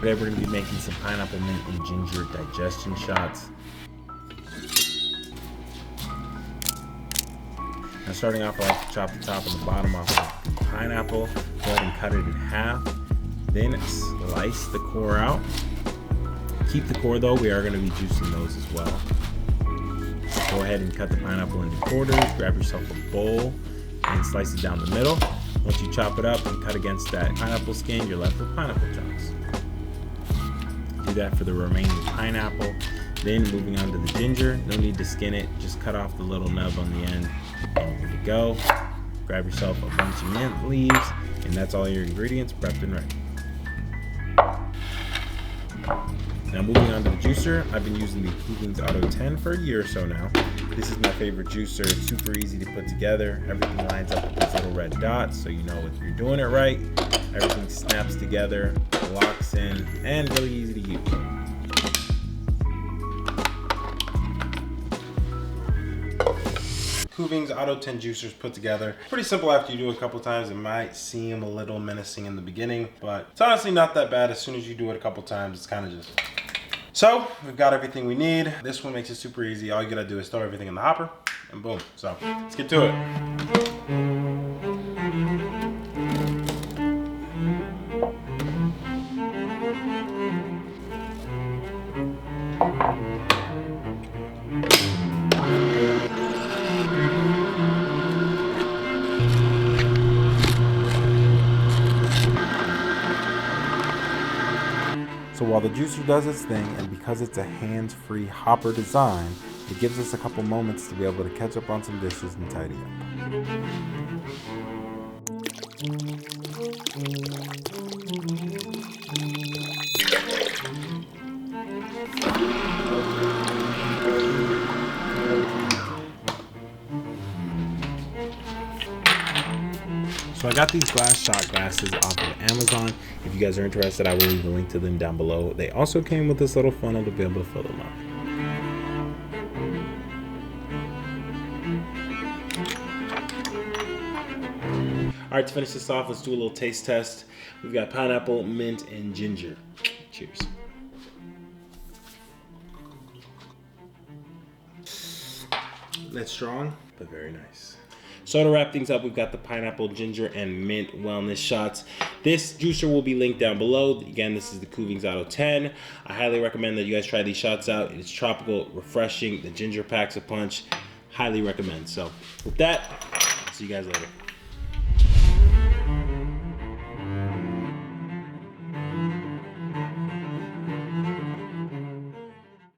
Today we're going to be making some pineapple, mint, and ginger digestion shots. Now starting off, I like to chop the top and the bottom off the pineapple. Go ahead and cut it in half. Then slice the core out. Keep the core though, we are going to be juicing those as well. Go ahead and cut the pineapple into quarters. Grab yourself a bowl and slice it down the middle. Once you chop it up and cut against that pineapple skin, you're left with pineapple chunks. Do that for the remaining pineapple. Then moving on to the ginger, no need to skin it, just cut off the little nub on the end and you're good to go. Grab yourself a bunch of mint leaves, and that's all your ingredients prepped and ready. Now moving on to the juicer, I've been using the Kuvings Auto 10 for a year or so now. This is my favorite juicer. It's super easy to put together. Everything lines up with these little red dots, so you know if you're doing it right. Everything snaps together, locks in, and really easy to use. Kuvings Auto 10 juicers put together. Pretty simple after you do it a couple times. It might seem a little menacing in the beginning, but it's honestly not that bad. As soon as you do it a couple times, it's kind of just... So we've got everything we need. This one makes it super easy. All you gotta do is throw everything in the hopper and boom. So let's get to it. So while the juicer does its thing, and because it's a hands-free hopper design, it gives us a couple moments to be able to catch up on some dishes and tidy up. So I got these glass shot glasses off of Amazon. If you guys are interested, I will leave a link to them down below. They also came with this little funnel to be able to fill them up. All right, to finish this off, let's do a little taste test. We've got pineapple, mint, and ginger. Cheers. That's strong, but very nice. So to wrap things up, we've got the pineapple, ginger, and mint wellness shots. This juicer will be linked down below. Again, this is the Kuvings Auto 10. I highly recommend that you guys try these shots out. It's tropical, refreshing. The ginger packs a punch. Highly recommend. So with that, I'll see you guys later.